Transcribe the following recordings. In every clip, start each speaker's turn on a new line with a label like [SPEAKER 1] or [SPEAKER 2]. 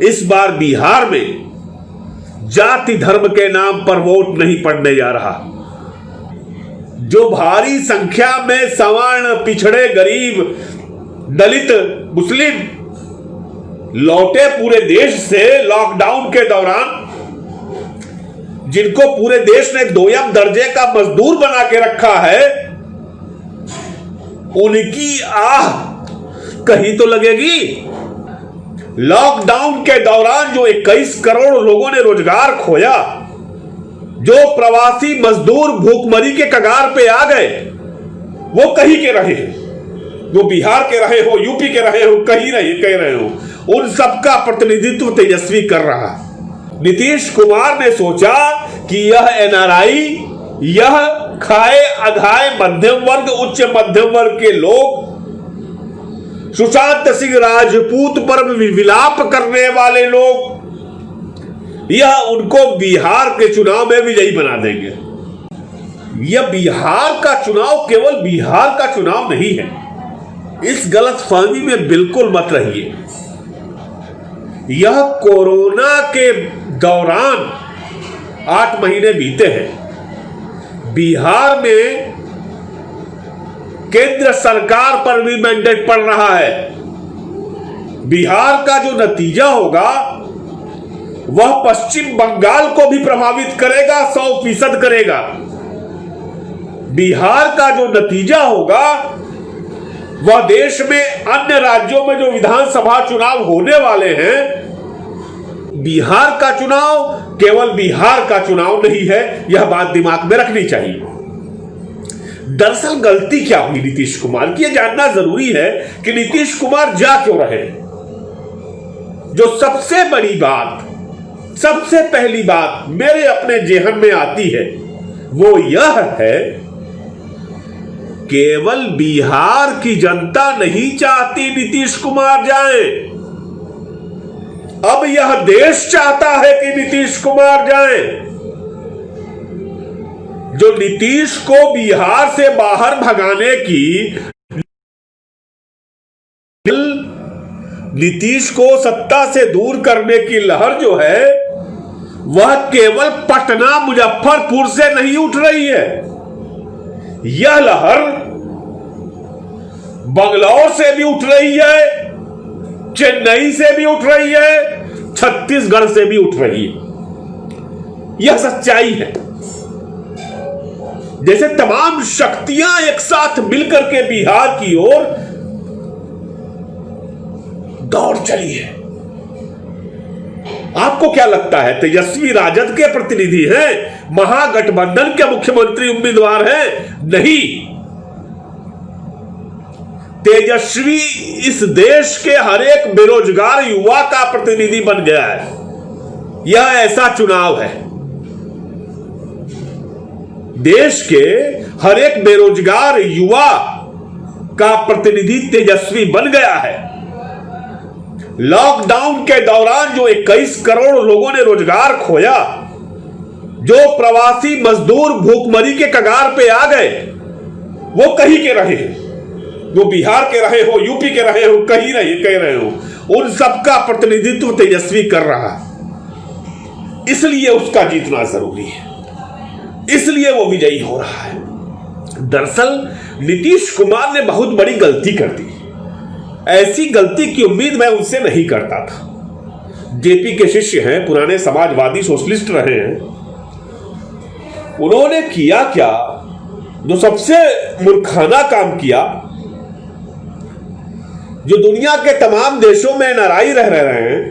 [SPEAKER 1] इस बार बिहार में जाति धर्म के नाम पर वोट नहीं पड़ने जा रहा। जो भारी संख्या में सवर्ण, पिछड़े, गरीब, दलित, मुस्लिम लौटे पूरे देश से लॉकडाउन के दौरान, जिनको पूरे देश ने दोयम दर्जे का मजदूर बना के रखा है, उनकी आह कहीं तो लगेगी। लॉकडाउन के दौरान जो 21 करोड़ लोगों ने रोजगार खोया, जो प्रवासी मजदूर भूखमरी के कगार पे आ गए, वो कहीं के रहे हैं, वो बिहार के रहे हो, यूपी के रहे हो, कहीं कह रहे हो, उन सबका प्रतिनिधित्व तेजस्वी कर रहा। नीतीश कुमार ने सोचा कि यह एनआरआई, यह खाए अघाए मध्यम वर्ग, उच्च मध्यम वर्ग के लोग, सुशांत सिंह राजपूत पर विलाप करने वाले लोग, यह उनको बिहार के चुनाव में विजयी बना देंगे। यह बिहार का चुनाव केवल बिहार का चुनाव नहीं है, इस गलतफहमी में बिल्कुल मत रहिए। यह कोरोना के दौरान 8 महीने बीते हैं, बिहार में केंद्र सरकार पर भी मैंडेट पड़ रहा है। बिहार का जो नतीजा होगा वह पश्चिम बंगाल को भी प्रभावित करेगा, 100% करेगा। बिहार का जो नतीजा होगा वह देश में अन्य राज्यों में जो विधानसभा चुनाव होने वाले हैं, बिहार का चुनाव केवल बिहार का चुनाव नहीं है, यह बात दिमाग में रखनी चाहिए। दरअसल गलती क्या हुई नीतीश कुमार की, यह जानना जरूरी है कि नीतीश कुमार जा क्यों रहे। जो सबसे बड़ी बात, सबसे पहली बात मेरे अपने जेहन में आती है वो यह है, केवल बिहार की जनता नहीं चाहती नीतीश कुमार जाए, अब यह देश चाहता है कि नीतीश कुमार जाए। जो नीतीश को बिहार से बाहर भगाने की, नीतीश को सत्ता से दूर करने की लहर जो है वह केवल पटना, मुजफ्फरपुर से नहीं उठ रही है। यह लहर बंगलौर से भी उठ रही है, चेन्नई से भी उठ रही है, छत्तीसगढ़ से भी उठ रही है। यह सच्चाई है। जैसे तमाम शक्तियां एक साथ मिलकर के बिहार की ओर दौड़ चली है। आपको क्या लगता है तेजस्वी राजद के प्रतिनिधि हैं, महागठबंधन के मुख्यमंत्री उम्मीदवार हैं? नहीं, तेजस्वी इस देश के हर एक बेरोजगार युवा का प्रतिनिधि बन गया है। यह ऐसा चुनाव है, देश के हर एक बेरोजगार युवा का प्रतिनिधि तेजस्वी बन गया है। लॉकडाउन के दौरान जो 21 करोड़ लोगों ने रोजगार खोया, जो प्रवासी मजदूर भूखमरी के कगार पे आ गए, वो कहीं के रहे हैं, वो बिहार के रहे हो, यूपी के रहे हो, कहीं कह रहे हो, उन सबका प्रतिनिधित्व तेजस्वी कर रहा है। इसलिए उसका जीतना जरूरी है, इसलिए वो विजयी हो रहा है। दरअसल नीतीश कुमार ने बहुत बड़ी गलती कर दी। ऐसी गलती की उम्मीद मैं उनसे नहीं करता था। जेपी के शिष्य हैं, पुराने समाजवादी सोशलिस्ट रहे हैं। उन्होंने किया क्या, जो सबसे मूर्खाना काम किया, जो दुनिया के तमाम देशों में नाराई रह रहे हैं,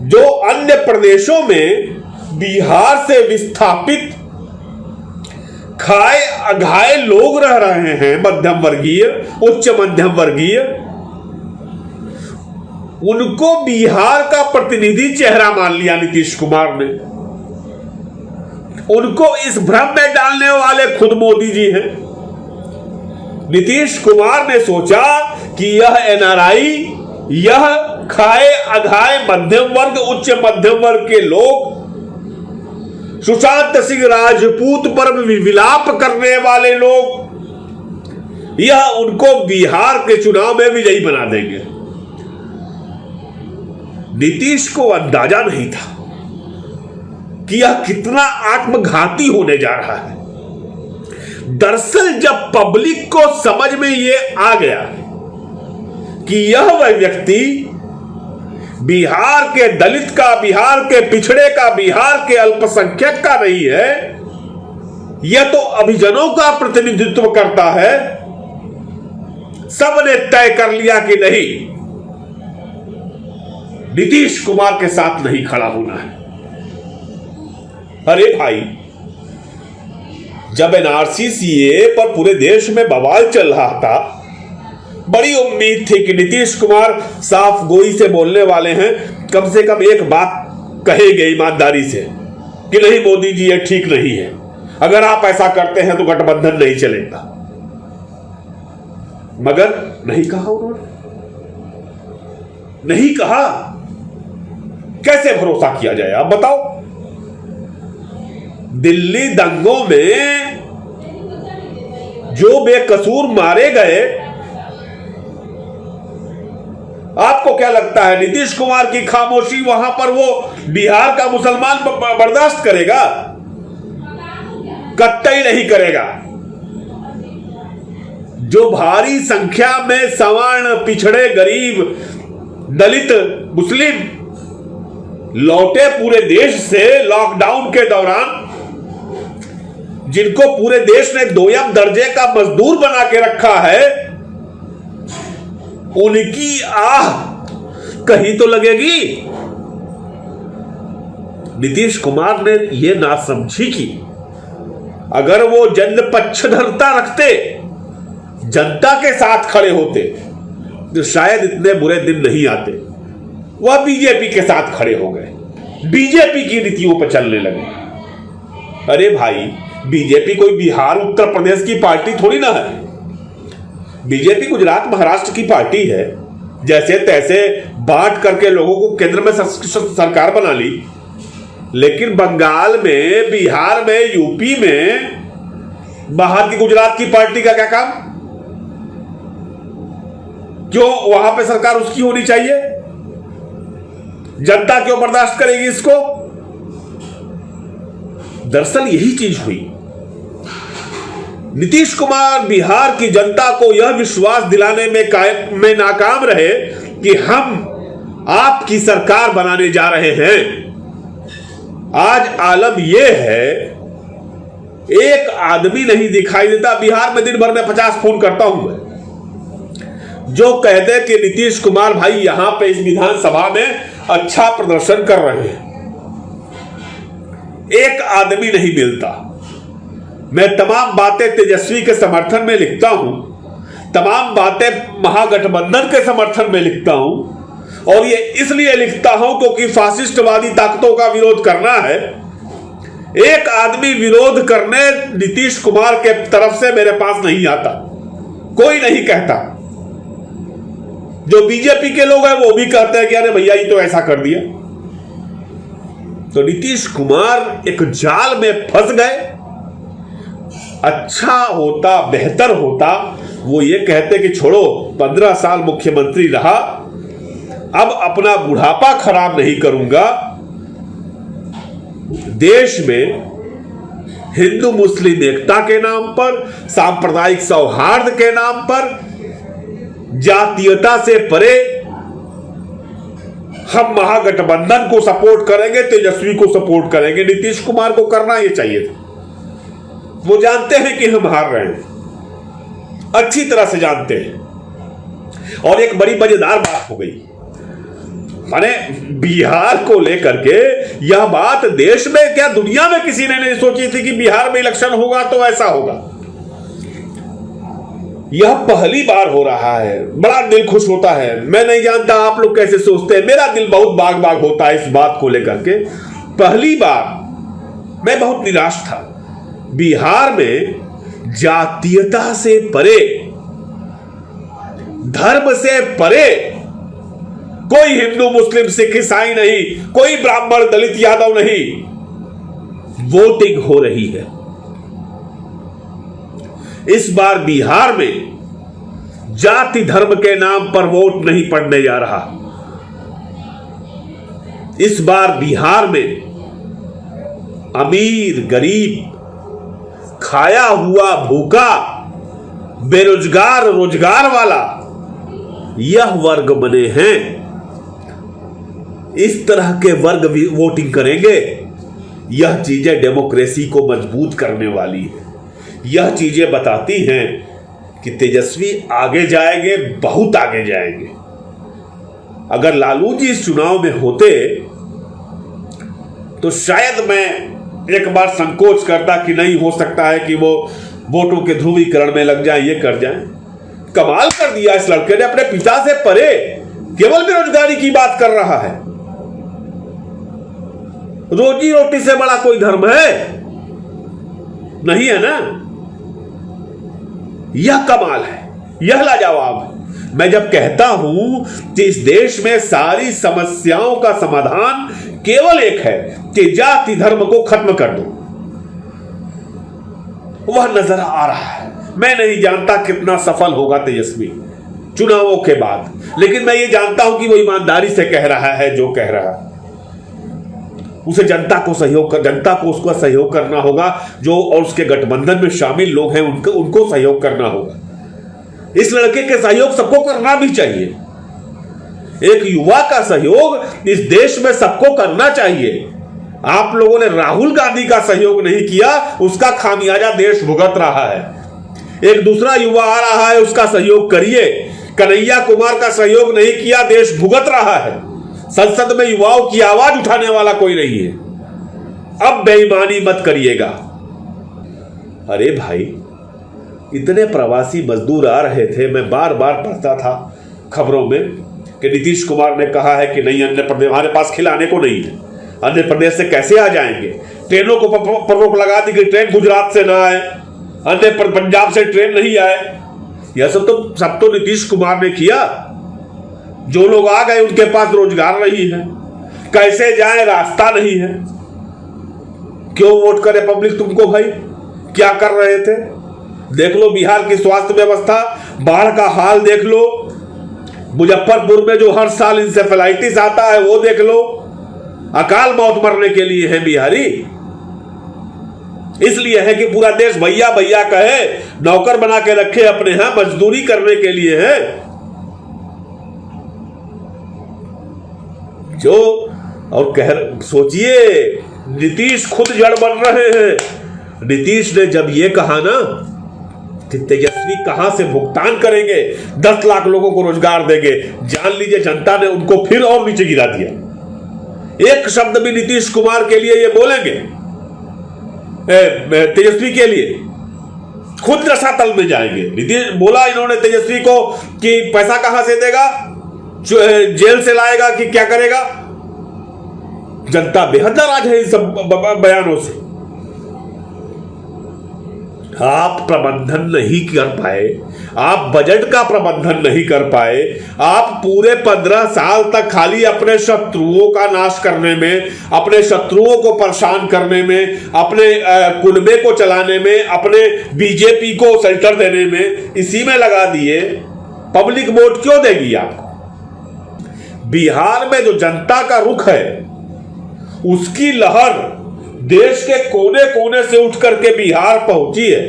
[SPEAKER 1] जो अन्य प्रदेशों में बिहार से विस्थापित खाए अघाए लोग रह रहे हैं, मध्यम वर्गीय, उच्च मध्यम वर्गीय, उनको बिहार का प्रतिनिधि चेहरा मान लिया नीतीश कुमार ने। उनको इस भ्रम में डालने वाले खुद मोदी जी हैं। नीतीश कुमार ने सोचा कि यह एनआरआई, यह खाए अघाए मध्यम वर्ग, उच्च मध्यम वर्ग के लोग, सुशांत सिंह राजपूत पर विलाप करने वाले लोग, यह उनको बिहार के चुनाव में विजयी बना देंगे। नीतीश को अंदाजा नहीं था कि यह कितना आत्मघाती होने जा रहा है। दरअसल जब पब्लिक को समझ में यह आ गया कि यह वह व्यक्ति बिहार के दलित का, बिहार के पिछड़े का, बिहार के अल्पसंख्यक का नहीं है, यह तो अभिजनों का प्रतिनिधित्व करता है, सबने तय कर लिया कि नहीं, नीतीश कुमार के साथ नहीं खड़ा होना है। अरे भाई, जब एनआरसी सीए पर पूरे देश में बवाल चल रहा था, बड़ी उम्मीद थी कि नीतीश कुमार साफ गोई से बोलने वाले हैं, कम से कम एक बात कहेंगे ईमानदारी से कि नहीं मोदी जी ये ठीक नहीं है, अगर आप ऐसा करते हैं तो गठबंधन नहीं चलेगा। मगर नहीं कहा उन्होंने, नहीं कहा। कैसे भरोसा किया जाए आप बताओ? दिल्ली दंगों में जो बेकसूर मारे गए, आपको क्या लगता है नीतीश कुमार की खामोशी वहां पर वो बिहार का मुसलमान बर्दाश्त करेगा? कतई नहीं करेगा। जो भारी संख्या में सवर्ण, पिछड़े, गरीब, दलित, मुस्लिम लौटे पूरे देश से लॉकडाउन के दौरान, जिनको पूरे देश ने दोयम दर्जे का मजदूर बना के रखा है, उनकी आह कहीं तो लगेगी। नीतीश कुमार ने यह ना समझी कि अगर वो जनपक्षधरता रखते, जनता के साथ खड़े होते, तो शायद इतने बुरे दिन नहीं आते। वह बीजेपी के साथ खड़े हो गए, बीजेपी की नीतियों पर चलने लगे। अरे भाई, बीजेपी कोई बिहार उत्तर प्रदेश की पार्टी थोड़ी ना है। बीजेपी गुजरात महाराष्ट्र की पार्टी है, जैसे तैसे बांट करके लोगों को केंद्र में सरकार बना ली। लेकिन बंगाल में, बिहार में, यूपी में बाहर की गुजरात की पार्टी का क्या काम? क्यों वहां पे सरकार उसकी होनी चाहिए? जनता क्यों बर्दाश्त करेगी इसको? दरअसल यही चीज हुई। नीतीश कुमार बिहार की जनता को यह विश्वास दिलाने में नाकाम रहे कि हम आपकी सरकार बनाने जा रहे हैं। आज आलम यह है, एक आदमी नहीं दिखाई देता। बिहार में दिन भर में 50 फोन करता हूं मैं, जो कहते हैं कि नीतीश कुमार भाई यहां पे इस विधानसभा में अच्छा प्रदर्शन कर रहे हैं। एक आदमी नहीं मिलता। मैं तमाम बातें तेजस्वी के समर्थन में लिखता हूं, तमाम बातें महागठबंधन के समर्थन में लिखता हूं, और ये इसलिए लिखता हूं क्योंकि फासिस्टवादी ताकतों का विरोध करना है। एक आदमी विरोध करने नीतीश कुमार के तरफ से मेरे पास नहीं आता, कोई नहीं कहता। जो बीजेपी के लोग हैं वो भी कहते हैं कि अरे भैया ये तो ऐसा कर दिया। तो नीतीश कुमार एक जाल में फंस गए। अच्छा होता, बेहतर होता वो ये कहते कि छोड़ो, 15 साल मुख्यमंत्री रहा, अब अपना बुढ़ापा खराब नहीं करूंगा। देश में हिंदू मुस्लिम एकता के नाम पर, सांप्रदायिक सौहार्द के नाम पर, जातीयता से परे हम महागठबंधन को सपोर्ट करेंगे, तेजस्वी को सपोर्ट करेंगे। नीतीश कुमार को करना यह चाहिए था। वो जानते हैं कि हम हार रहे हैं, अच्छी तरह से जानते हैं। और एक बड़ी मजेदार बात हो गई, माने बिहार को लेकर के यह बात देश में क्या दुनिया में किसी ने नहीं सोची थी कि बिहार में इलेक्शन होगा तो ऐसा होगा। यह पहली बार हो रहा है, बड़ा दिल खुश होता है। मैं नहीं जानता आप लोग कैसे सोचते हैं, मेरा दिल बहुत बाग बाग होता है इस बात को लेकर के। पहली बार मैं बहुत निराश था। बिहार में जातीयता से परे, धर्म से परे, कोई हिंदू मुस्लिम सिख ईसाई नहीं, कोई ब्राह्मण दलित यादव नहीं, वोटिंग हो रही है। इस बार बिहार में जाति धर्म के नाम पर वोट नहीं पड़ने जा रहा। इस बार बिहार में अमीर गरीब, खाया हुआ भूखा, बेरोजगार रोजगार वाला, यह वर्ग बने हैं। इस तरह के वर्ग भी वोटिंग करेंगे। यह चीजें डेमोक्रेसी को मजबूत करने वाली है। यह चीजें बताती हैं कि तेजस्वी आगे जाएंगे, बहुत आगे जाएंगे। अगर लालू जी इस चुनाव में होते तो शायद मैं एक बार संकोच करता कि नहीं हो सकता है कि वो वोटों के ध्रुवीकरण में लग जाए, ये कर जाए। कमाल कर दिया इस लड़के ने, अपने पिता से परे केवल बेरोजगारी की बात कर रहा है। रोजी रोटी से बड़ा कोई धर्म है? नहीं है ना। यह कमाल है, यह लाजवाब है। मैं जब कहता हूं कि इस देश में सारी समस्याओं का समाधान केवल एक है कि जाति धर्म को खत्म कर दो, वह नजर आ रहा है। मैं नहीं जानता कितना सफल होगा तेजस्वी चुनावों के बाद, लेकिन मैं ये जानता हूं कि वो ईमानदारी से कह रहा है जो कह रहा है। उसे जनता को उसका सहयोग करना होगा, जो और उसके गठबंधन में शामिल लोग हैं उनको सहयोग करना होगा। इस लड़के के सहयोग सबको करना भी चाहिए। एक युवा का सहयोग इस देश में सबको करना चाहिए। आप लोगों ने राहुल गांधी का सहयोग नहीं किया, उसका खामियाजा देश भुगत रहा है। एक दूसरा युवा आ रहा है, उसका सहयोग करिए। कन्हैया कुमार का सहयोग नहीं किया, देश भुगत रहा है। संसद में युवाओं की आवाज उठाने वाला कोई नहीं है। अब बेईमानी मत करिएगा। अरे भाई, इतने प्रवासी मजदूर आ रहे थे, मैं बार बार पढ़ता था खबरों में कि नीतीश कुमार ने कहा है कि नहीं, अन्य प्रदेश हमारे पास खिलाने को नहीं है, अन्य प्रदेश से कैसे आ जाएंगे। ट्रेनों को पर रोक लगा दी कि ट्रेन गुजरात से ना आए, अन्य पंजाब से ट्रेन नहीं आए। यह सब तो नीतीश कुमार ने किया। जो लोग आ गए उनके पास रोजगार नहीं है, कैसे जाए रास्ता नहीं है। क्यों वोट करे पब्लिक तुमको भाई? क्या कर रहे थे? देख लो बिहार की स्वास्थ्य व्यवस्था, बाढ़ का हाल देख लो, मुजफ्फरपुर में जो हर साल इंसेफेलाइटिस आता है वो देख लो। अकाल मौत मरने के लिए है बिहारी, इसलिए है कि पूरा देश भैया भैया कहे, नौकर बना के रखे अपने यहां, मजदूरी करने के लिए है। जो और सोचिए, नीतीश खुद जड़ बन रहे हैं। नीतीश ने जब ये कहा ना कि तेजस्वी कहां से भुगतान करेंगे, 10 लाख लोगों को रोजगार देंगे, जान लीजिए जनता ने उनको फिर और नीचे गिरा दिया। एक शब्द भी नीतीश कुमार के लिए ये बोलेंगे, तेजस्वी के लिए खुद रसातल में जाएंगे। नीतीश बोला इन्होंने तेजस्वी को कि पैसा कहां से देगा, जेल से लाएगा कि क्या करेगा। जनता बेहद नाराज है इन सब बयानों से। आप प्रबंधन नहीं कर पाए, आप बजट का प्रबंधन नहीं कर पाए, आप पूरे 15 साल तक खाली अपने शत्रुओं का नाश करने में, अपने शत्रुओं को परेशान करने में, अपने कुनबे को चलाने में, अपने बीजेपी को शेल्टर देने में, इसी में लगा दिए। पब्लिक वोट क्यों देगी आपको? बिहार में जो जनता का रुख है, उसकी लहर देश के कोने कोने से उठ करके बिहार पहुंची है।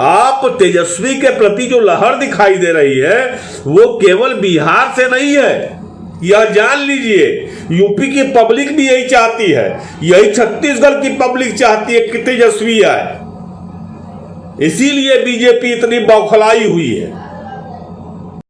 [SPEAKER 1] आप तेजस्वी के प्रति जो लहर दिखाई दे रही है वो केवल बिहार से नहीं है, यह जान लीजिए। यूपी की पब्लिक भी यही चाहती है, यही छत्तीसगढ़ की पब्लिक चाहती है कि तेजस्वी आए। इसीलिए बीजेपी इतनी बौखलाई हुई है।